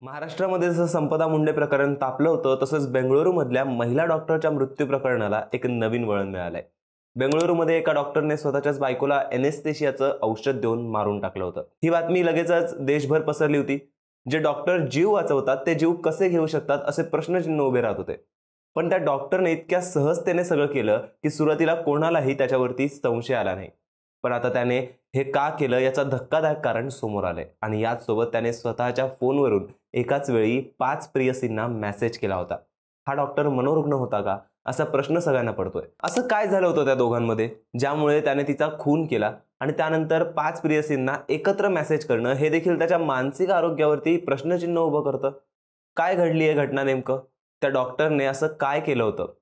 महाराष्ट्रामध्ये जसं संपदा मुंडे प्रकरण तापलं होतं तसंच बेंगळुरूमधल्या महिला डॉक्टरच्या मृत्यू प्रकरणाला एक नवीन वळण मिळालंय। बेंगळुरूमध्ये एका डॉक्टरने स्वतःच्याच बायकोला एनेस्थेशियाचं औषध देऊन मारून टाकलं होतं। ही बातमी लगेचच देशभर पसरली होती। जे डॉक्टर जीव वाचवतात ते जीव कसे घेऊ शकतात असे प्रश्नचिन्ह उभे राहत होते। पण त्या डॉक्टरने इतक्या सहजतेने सगळं केलं की सुरुवातीला कोणालाही त्याच्यावरती संशय आला नाही। पण आता त्याने हे का केलं याचा धक्कादायक कारण समोर आलंय आणि याचसोबत त्याने स्वतःच्या फोनवरून एकाच वेळी 5 प्रियसींना मेसेज केला होता। हा डॉक्टर मनोरुग्ण होता का असा प्रश्न सगळ्यांना पडतोय। असं काय झालं होतं त्या दोघांमध्ये ज्यामुळे त्याने तिचा खून केला आणि त्यानंतर 5 प्रियसींना एकत्र मेसेज करणं हे देखील त्याच्या मानसिक आरोग्यावरती प्रश्नचिन्ह उभं करतं। काय घडली आहे घटना नेमकं? त्या डॉक्टरने असं काय केलं होतं?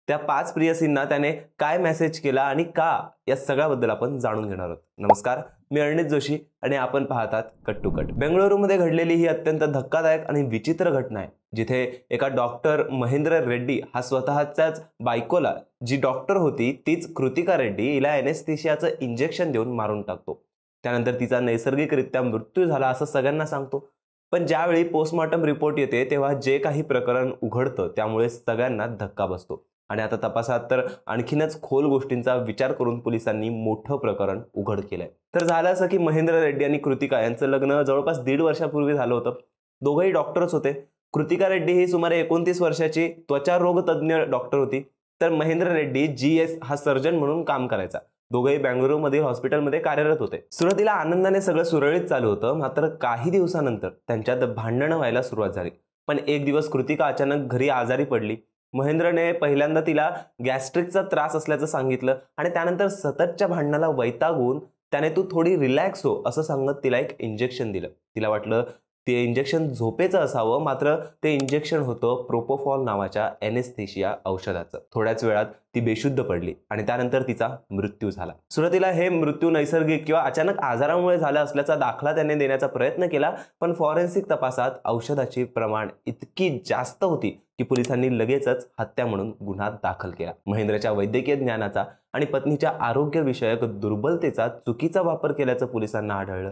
त्या 5 प्रियसींना त्याने काय मेसेज केला आणि का या सगळ्याबद्दल आपण जाणून घेणार आहोत। नमस्कार, मी अर्णित जोशी आणि आपण पाहतात कट टू कट। बेंगळुरूमध्ये घडलेली ही अत्यंत धक्कादायक आणि विचित्र घटना आहे, जिथे एका डॉक्टर महेंद्र रेड्डी हा स्वतःच्याच बायकोला, जी डॉक्टर होती तीच कृतिका रेड्डी, हिला एनेस्थेशियाचं इंजेक्शन देऊन मारून टाकतो। त्यानंतर तिचा नैसर्गिकरित्या मृत्यू झाला असं सगळ्यांना सांगतो। पण ज्यावेळी पोस्टमॉर्टम रिपोर्ट येते तेव्हा जे काही प्रकरण उघडतं त्यामुळे सगळ्यांना धक्का बसतो आणि आता तपासात तर आणखीनच खोल गोष्टींचा विचार करून पोलिसांनी मोठं प्रकरण उघड केलंय। तर झालं असं की महेंद्र रेड्डी आणि कृतिका यांचं लग्न जवळपास 1.5 वर्षापूर्वी झालं होतं। दोघंही डॉक्टरच होते। कृतिका रेड्डी ही सुमारे 29 वर्षाची त्वचारोग तज्ज्ञ डॉक्टर होती, तर महेंद्र रेड्डी GS हा सर्जन म्हणून काम करायचा। दोघेही बेंगळुरूमधील हॉस्पिटलमध्ये कार्यरत होते। सुरुवातीला आनंदाने सगळं सुरळीत चालू होतं, मात्र काही दिवसानंतर त्यांच्यात भांडणं व्हायला सुरुवात झाली। पण एक दिवस कृतिका अचानक घरी आजारी पडली। महेंद्रने पहिल्यांदा तिला गॅस्ट्रिकचा त्रास असल्याचं सांगितलं आणि त्यानंतर सततच्या भांडणाला वैतागून त्याने तू थोडी रिलॅक्स हो असं सांगत तिला एक इंजेक्शन दिलं। तिला वाटलं ते इंजेक्शन झोपेचं असावं, मात्र ते इंजेक्शन होतं प्रोपोफॉल नावाच्या एनेस्थेशिया औषधाचं। थोड्याच वेळात ती बेशुद्ध पडली आणि त्यानंतर तिचा मृत्यू झाला। सुरुवातीला हे मृत्यू नैसर्गिक किंवा अचानक आजारामुळे झाला असल्याचा दाखला त्याने देण्याचा प्रयत्न केला, पण फॉरेन्सिक तपासात औषधाची प्रमाण इतकी जास्त होती की पोलिसांनी लगेचच हत्या म्हणून गुन्हा दाखल केला। महेंद्रच्या वैद्यकीय ज्ञानाचा आणि पत्नीच्या आरोग्यविषयक दुर्बलतेचा चुकीचा वापर केल्याचं पोलिसांना आढळलं।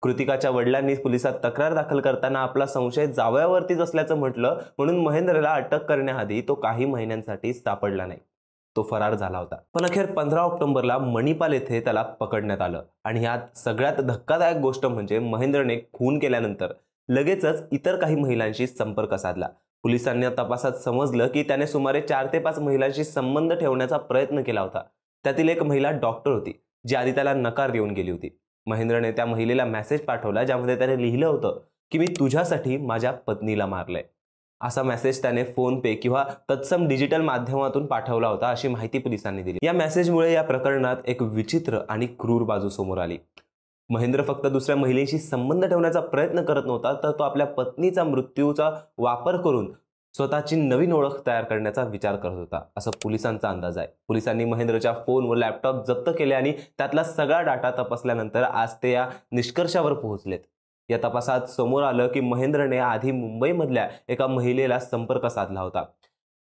कृतिकाच्या वडिलांनी पोलिसात तक्रार दाखल करताना आपला संशय जावयावरतीच असल्याचं म्हटलं, म्हणून महेंद्रला अटक करण्याआधी तो काही महिन्यांसाठी सापडला नाही। तो फरार झाला होता। पण अखेर 15 ऑक्टोबरला मणिपाल येथे त्याला पकडण्यात आलं आणि यात सगळ्यात धक्कादायक गोष्ट म्हणजे महेंद्रने खून केल्यानंतर लगेचच इतर काही महिलांशी संपर्क साधला। पोलिसांनी तपासात समजलं की त्याने सुमारे 4 ते 5 महिलांशी संबंध ठेवण्याचा प्रयत्न केला होता। त्यातील एक महिला डॉक्टर होती, जी आधी त्याला नकार देऊन गेली होती। महेंद्रने त्या महिलेला मेसेज पाठवला ज्यामध्ये त्याने लिहिलं होतं की मी तुझ्यासाठी माझ्या पत्नीला मारलंय। असा मेसेज त्याने फोन पे किंवा तत्सम डिजिटल माध्यमातून पाठवला होता अशी माहिती पोलिसांनी दिली। या मेसेजमुळे या प्रकरणात एक विचित्र आणि क्रूर बाजू समोर आली। महेंद्र फक्त दुसऱ्या महिलेशी संबंध ठेवण्याचा प्रयत्न करत नव्हता, तर तो आपल्या पत्नीचा मृत्यूचा वापर करून स्वतःची नवीन ओळख तयार करण्याचा विचार करत होता असं पोलिसांचा अंदाज आहे। पोलिसांनी महेंद्रच्या फोन व लॅपटॉप जप्त केले आणि त्यातला सगळा डाटा तपासल्यानंतर आज ते या निष्कर्षावर पोहोचलेत। या तपासात समोर आलं की महेंद्रने आधी मुंबईमधल्या एका महिलेला संपर्क साधला होता,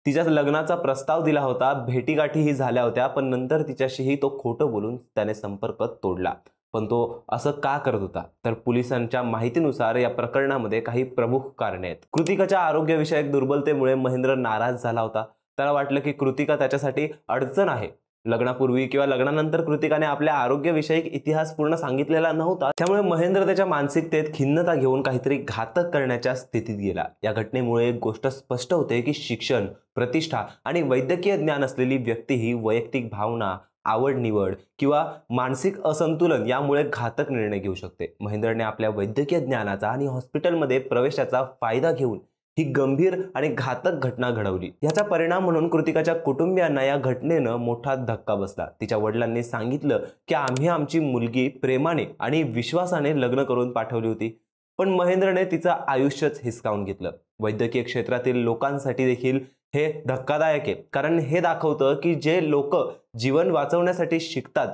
तिच्या लग्नाचा प्रस्ताव दिला होता, भेटीगाठीही झाल्या होत्या, पण नंतर तिच्याशीही तो खोटं बोलून त्याने संपर्क तोडला। पण तो असं का करत होता? तर पोलिसांच्या माहितीनुसार या प्रकरणामध्ये काही प्रमुख कारणे आहेत। कृतिकाच्या आरोग्यविषयक दुर्बलतेमुळे महेंद्र नाराज झाला होता। त्याला वाटलं की कृतिका त्याच्यासाठी अडचण आहे। लग्नापूर्वी किंवा लग्नानंतर कृतिकाने आपल्या आरोग्यविषयक इतिहास पूर्ण सांगितलेला नव्हता, त्यामुळे महेंद्र त्याच्या मानसिकतेत खिन्नता घेऊन काहीतरी घातक करण्याच्या स्थितीत गेला। या घटनेमुळे एक गोष्ट स्पष्ट होते की शिक्षण, प्रतिष्ठा आणि वैद्यकीय ज्ञान असलेली व्यक्ती ही वैयक्तिक भावना, आवड निवड किंवा मानसिक असंतुलन यामुळे घातक निर्णय घेऊ शकते। महेंद्रने आपल्या वैद्यकीय ज्ञानाचा आणि हॉस्पिटलमध्ये प्रवेशाचा फायदा घेऊन ही गंभीर आणि घातक घटना घडवली। याचा परिणाम म्हणून कृतिकाच्या कुटुंबियांना या घटनेनं मोठा धक्का बसला। तिच्या वडिलांनी सांगितलं की आम्ही आमची मुलगी प्रेमाने आणि विश्वासाने लग्न करून पाठवली होती, पण महेंद्रने तिचं आयुष्यच हिसकावून घेतलं। वैद्यकीय क्षेत्रातील लोकांसाठी देखील हे धक्कादायक आहे, कारण हे दाखवतं की जे लोक जीवन वाचवण्यासाठी शिकतात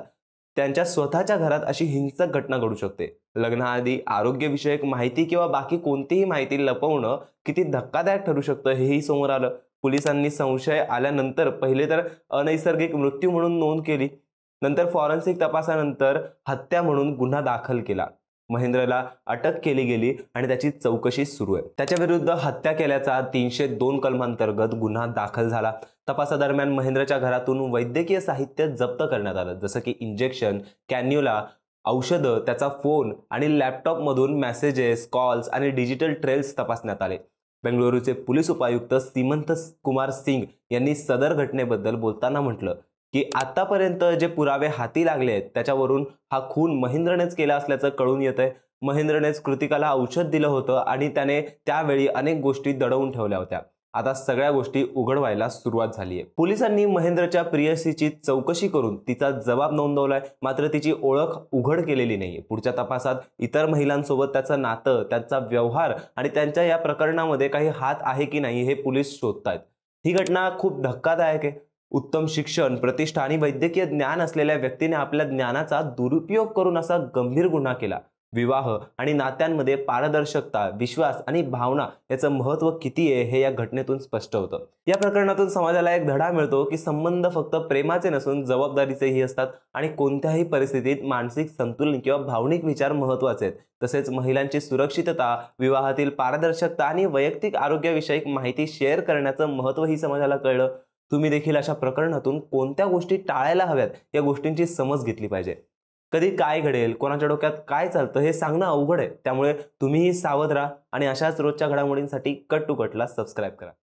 त्यांच्या स्वतःच्या घरात अशी हिंसक घटना घडू शकते। लग्नाआधी आरोग्यविषयक माहिती किंवा बाकी कोणतीही माहिती लपवणं किती धक्कादायक ठरू शकतं हेही समोर आलं। पोलिसांनी संशय आल्यानंतर पहिले तर अनैसर्गिक मृत्यू म्हणून नोंद केली, नंतर फॉरेन्सिक तपासानंतर हत्या म्हणून गुन्हा दाखल केला महेंद्रला अटक केली गेली आणि त्याची चौकशी सुरू आहे. त्याच्या विरुद्ध हत्या केल्याचा 302 कलमांतर्गत गुन्हा दाखल झाला. तपासादरम्यान महेंद्रच्या घरातून वैद्यकीय साहित्य जप्त करण्यात आलं, जसं की इंजेक्शन, कॅन्युला, औषधं, त्याचा फोन आणि लॅपटॉपमधून मेसेजेस, कॉल्स आणि डिजिटल ट्रेल्स तपासण्यात आले. बेंगळुरूचे पोलीस उपायुक्त सीमंत कुमार सिंग यांनी सदर घटनेबद्दल बोलताना म्हटलं की आतापर्यंत जे पुरावे हाती लागले आहेत त्याच्यावरून हा खून महेंद्रनेच केला असल्याचं कळून येतंय. महेंद्रनेच कृतिकाला औषध दिलं होतं आणि त्याने त्यावेळी अनेक गोष्टी दडवून ठेवल्या होत्या. आता सगळ्या गोष्टी उघड व्हायला सुरुवात झाली आहे. पोलिसांनी महेंद्रच्या प्रियसीची चौकशी करून तिचा जबाब नोंदवलाय, मात्र तिची ओळख उघड केलेली नाहीये. पुढच्या तपासात इतर महिलांसोबत त्याचं नातं, त्यांचा व्यवहार आणि त्यांच्या या प्रकरणामध्ये काही हात आहे की नाही हे पोलीस शोधतायत. ही घटना खूप धक्कादायक आहे. उत्तम शिक्षण, प्रतिष्ठा आणि वैद्यकीय ज्ञान असलेल्या व्यक्तीने आपल्या ज्ञानाचा दुरुपयोग करून असा गंभीर गुन्हा केला. विवाह आणि नात्यांमध्ये पारदर्शकता, विश्वास आणि भावना याचं महत्त्व किती आहे हे या घटनेतून स्पष्ट होतं. या प्रकरणातून समाजाला एक धडा मिळतो की संबंध फक्त प्रेमाचे नसून जबाबदारीचेही असतात आणि कोणत्याही परिस्थितीत मानसिक संतुलन किंवा भावनिक विचार महत्त्वाचे आहेत. तसेच महिलांची सुरक्षितता, विवाहातील पारदर्शकता आणि वैयक्तिक आरोग्याविषयक माहिती शेअर करण्याचं महत्त्वही समाजाला कळलं. तुम्ही देखील अशा प्रकरणातून कोणत्या गोष्टी टाळायला हव्यात या गोष्टींची समज घेतली पाहिजे. कधी काय घडेल, कोणाच्या डोक्यात काय चालतं हे सांगणं अवघड आहे. त्यामुळे तुम्हीही सावध राहा आणि अशाच रोजच्या घडामोडींसाठी कट टू कटला सबस्क्राईब करा.